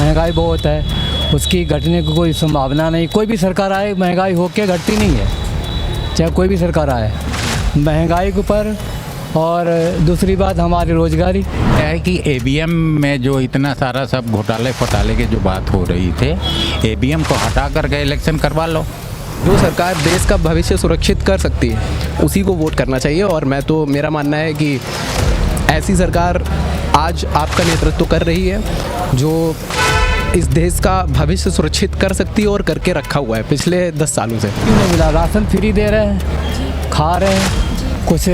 महंगाई बहुत है, उसकी घटने की कोई संभावना नहीं। कोई भी सरकार आए महंगाई होके घटती नहीं है, चाहे कोई भी सरकार आए महंगाई के ऊपर। और दूसरी बात हमारी रोजगारी है कि एबीएम में जो इतना सारा सब घोटाले की जो बात हो रही थे, एबीएम को हटा करके इलेक्शन करवा लो। जो सरकार देश का भविष्य सुरक्षित कर सकती है उसी को वोट करना चाहिए। और मेरा मानना है कि ऐसी सरकार आज आपका नेतृत्व कर रही है जो इस देश का भविष्य सुरक्षित कर सकती है और करके रखा हुआ है पिछले 10 सालों से। क्यों नहीं मिला? राशन फ्री दे रहे हैं, खा रहे हैं, कुछ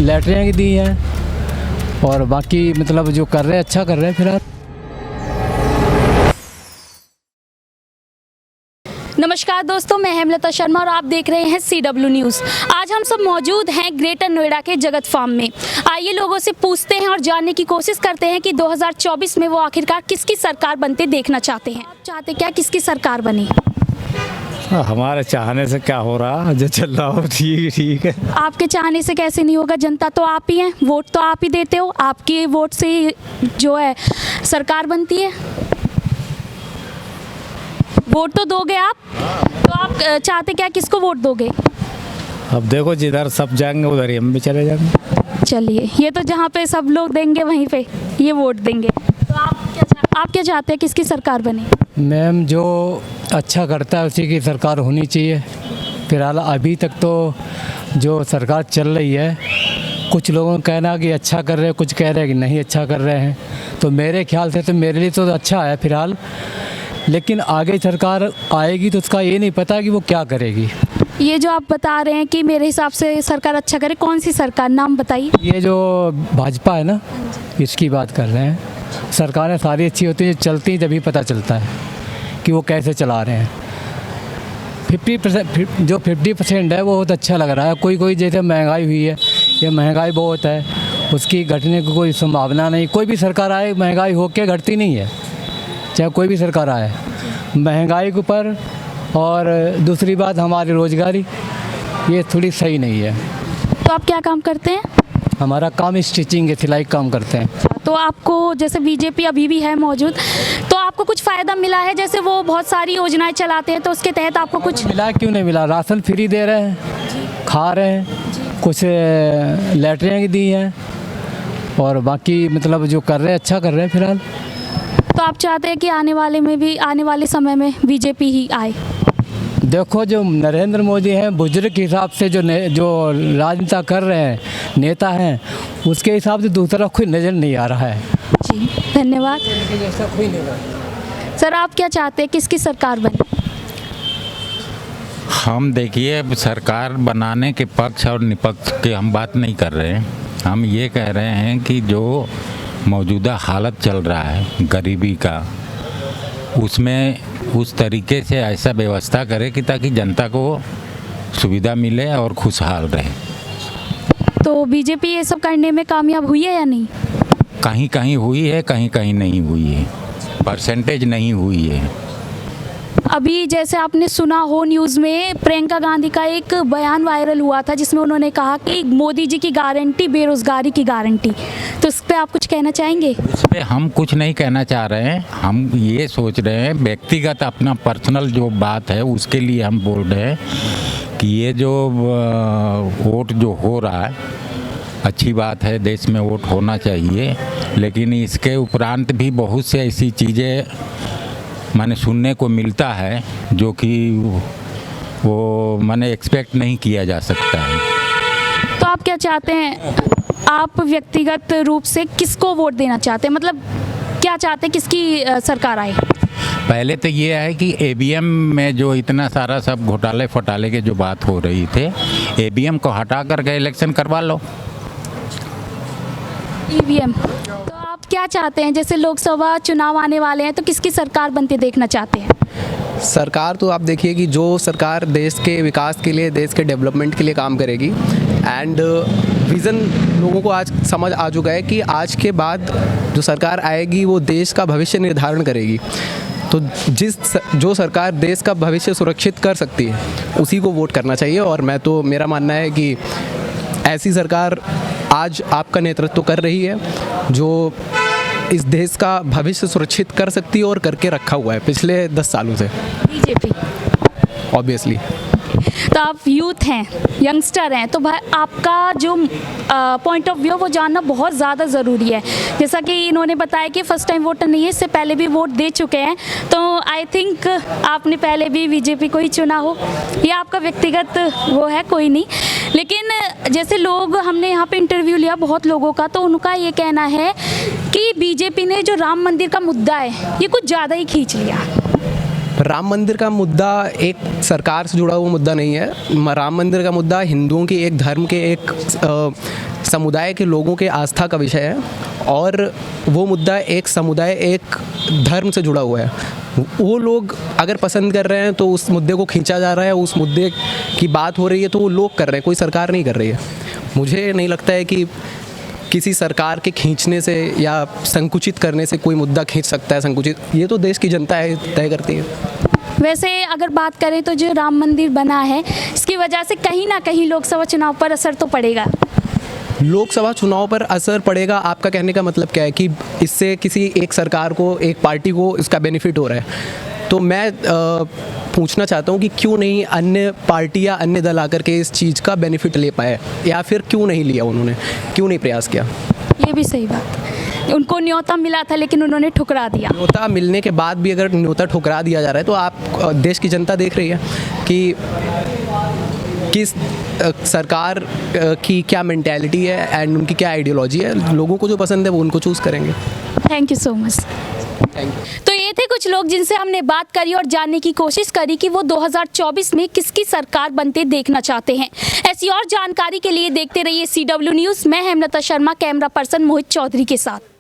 लैटरियाँ दी हैं और बाकी मतलब जो कर रहे हैं अच्छा कर रहे हैं फिलहाल। नमस्कार दोस्तों, मैं हेमलता शर्मा और आप देख रहे हैं CW न्यूज़। आज हम सब मौजूद हैं ग्रेटर नोएडा के जगत फार्म में। आइए लोगों से पूछते हैं और जानने की कोशिश करते हैं कि 2024 में वो आखिरकार किसकी सरकार बनते देखना चाहते हैं। आप चाहते क्या किसकी सरकार बने? हमारे चाहने से क्या हो रहा, जो चल रहा हो ठीक है। आपके चाहने से कैसे नहीं होगा? जनता तो आप ही हैं, वोट तो आप ही देते हो, आपके वोट से ही जो है सरकार बनती है। वोट तो दोगे आप, तो आप चाहते क्या किसको वोट दोगे? अब देखो जिधर सब जाएंगे उधर ही हम भी चले जाएंगे। चलिए, ये तो जहाँ पे सब लोग देंगे वहीं पे ये वोट देंगे। तो आप क्या चाहते हैं किसकी सरकार बने? मैम, जो अच्छा करता है उसी की सरकार होनी चाहिए। फिलहाल अभी तक तो जो सरकार चल रही है, कुछ लोगों का कहना कि अच्छा कर रहे हैं, कुछ कह रहे हैं कि नहीं अच्छा कर रहे हैं। तो मेरे ख्याल से तो मेरे लिए तो अच्छा है फिलहाल, लेकिन आगे सरकार आएगी तो उसका ये नहीं पता कि वो क्या करेगी। ये जो आप बता रहे हैं कि मेरे हिसाब से सरकार अच्छा करे, कौन सी सरकार, नाम बताइए। ये जो भाजपा है ना, इसकी बात कर रहे हैं। सरकारें सारी अच्छी होती हैं, चलती हैं तभी पता चलता है कि वो कैसे चला रहे हैं। 50% है वो बहुत अच्छा लग रहा है। कोई जैसे महंगाई हुई है, ये महंगाई बहुत है, उसकी घटने की कोई संभावना नहीं। कोई भी सरकार आए महंगाई होके घटती नहीं है, चाहे कोई भी सरकार आए महंगाई के ऊपर। और दूसरी बात हमारी रोजगारी ये थोड़ी सही नहीं है। तो आप क्या काम करते हैं? हमारा काम स्टिचिंग है, सिलाई काम करते हैं। तो आपको जैसे बीजेपी अभी भी है मौजूद, तो आपको कुछ फ़ायदा मिला है? जैसे वो बहुत सारी योजनाएं चलाते हैं, तो उसके तहत आपको कुछ मिला? क्यों नहीं मिला? राशन फ्री दे रहे हैं, खा रहे हैं, कुछ लैटरियाँ दी हैं और बाकी मतलब जो कर रहे हैं अच्छा कर रहे हैं फिलहाल। तो आप चाहते हैं कि आने वाले समय में बीजेपी ही आए? देखो, जो नरेंद्र मोदी हैं, बुजुर्ग के हिसाब से जो राजनीति कर रहे हैं, नेता हैं, उसके हिसाब से दूसरा कोई नज़र नहीं आ रहा है। जी धन्यवाद। सर, आप क्या चाहते हैं किसकी सरकार बने? हम देखिए, सरकार बनाने के पक्ष और निपक्ष की हम बात नहीं कर रहे हैं। हम ये कह रहे हैं कि जो मौजूदा हालत चल रहा है गरीबी का, उसमें उस तरीके से ऐसा व्यवस्था करे कि ताकि जनता को सुविधा मिले और खुशहाल रहे। तो बीजेपी ये सब करने में कामयाब हुई है या नहीं? कहीं कहीं हुई है, कहीं कहीं नहीं हुई है, परसेंटेज नहीं हुई है। अभी जैसे आपने सुना हो न्यूज़ में प्रियंका गांधी का एक बयान वायरल हुआ था जिसमें उन्होंने कहा कि मोदी जी की गारंटी बेरोज़गारी की गारंटी। तो इस पर आप कुछ कहना चाहेंगे? इस पर हम कुछ नहीं कहना चाह रहे हैं। हम ये सोच रहे हैं, व्यक्तिगत अपना पर्सनल जो बात है उसके लिए हम बोल रहे हैं कि ये जो वोट जो हो रहा है अच्छी बात है, देश में वोट होना चाहिए, लेकिन इसके उपरांत भी बहुत से ऐसी चीज़ें मैंने सुनने को मिलता है जो कि वो मैंने एक्सपेक्ट नहीं किया जा सकता है। तो आप क्या चाहते हैं? आप व्यक्तिगत रूप से किसको वोट देना चाहते हैं? मतलब क्या चाहते हैं किसकी सरकार आए? पहले तो ये है कि एबीएम में जो इतना सारा सब घोटाले की जो बात हो रही थे, एबीएम को हटा करके इलेक्शन करवा लो। ईवीएम। तो आप क्या चाहते हैं, जैसे लोकसभा चुनाव आने वाले हैं, तो किसकी सरकार बनते देखना चाहते हैं? सरकार तो आप देखिए कि जो सरकार देश के विकास के लिए, देश के डेवलपमेंट के लिए काम करेगी। एंड विज़न लोगों को आज समझ आ चुका है कि आज के बाद जो सरकार आएगी वो देश का भविष्य निर्धारण करेगी। तो जो सरकार देश का भविष्य सुरक्षित कर सकती है उसी को वोट करना चाहिए। और मेरा मानना है कि ऐसी सरकार आज आपका नेतृत्व कर रही है जो इस देश का भविष्य सुरक्षित कर सकती है और करके रखा हुआ है पिछले 10 सालों से, बीजेपी। ऑब्वियसली। तो आप यूथ हैं, यंगस्टर हैं, तो भाई आपका जो पॉइंट ऑफ व्यू वो जानना बहुत ज़्यादा ज़रूरी है। जैसा कि इन्होंने बताया कि फर्स्ट टाइम वोटर नहीं है, इससे पहले भी वोट दे चुके हैं, तो आई थिंक आपने पहले भी बीजेपी को ही चुना हो, ये आपका व्यक्तिगत वो है, कोई नहीं। लेकिन जैसे लोग, हमने यहाँ पे इंटरव्यू लिया बहुत लोगों का, तो उनका ये कहना है कि बीजेपी ने जो राम मंदिर का मुद्दा है ये कुछ ज़्यादा ही खींच लिया। राम मंदिर का मुद्दा एक सरकार से जुड़ा हुआ मुद्दा नहीं है। राम मंदिर का मुद्दा हिंदुओं की एक धर्म के एक समुदाय के लोगों के आस्था का विषय है, और वो मुद्दा एक समुदाय, एक धर्म से जुड़ा हुआ है। वो लोग अगर पसंद कर रहे हैं तो उस मुद्दे को खींचा जा रहा है, उस मुद्दे की बात हो रही है तो वो लोग कर रहे हैं, कोई सरकार नहीं कर रही है। मुझे नहीं लगता है कि किसी सरकार के खींचने से या संकुचित करने से कोई मुद्दा खींच सकता है संकुचित, ये तो देश की जनता है, तय करती है। वैसे अगर बात करें तो जो राम मंदिर बना है, इसकी वजह से कहीं ना कहीं लोकसभा चुनाव पर असर तो पड़ेगा। लोकसभा चुनाव पर असर पड़ेगा, आपका कहने का मतलब क्या है कि इससे किसी एक सरकार को, एक पार्टी को इसका बेनिफिट हो रहा है? तो मैं पूछना चाहता हूँ कि क्यों नहीं अन्य पार्टी या अन्य दल आकर के इस चीज़ का बेनिफिट ले पाए, या फिर क्यों नहीं लिया उन्होंने, क्यों नहीं प्रयास किया? ये भी सही बात है, उनको न्योता मिला था लेकिन उन्होंने ठुकरा दिया। न्योता मिलने के बाद भी अगर न्योता ठुकरा दिया जा रहा है तो आप, देश की जनता देख रही है कि किस सरकार की क्या मेंटालिटी है एंड उनकी क्या आइडियोलॉजी है। लोगों को जो पसंद है वो उनको चूज़ करेंगे। Thank you so much. तो ये थे कुछ लोग जिनसे हमने बात करी और जानने की कोशिश करी कि वो 2024 में किसकी सरकार बनते देखना चाहते हैं। ऐसी और जानकारी के लिए देखते रहिए CW न्यूज़। मैं हेमलता शर्मा, कैमरा पर्सन मोहित चौधरी के साथ।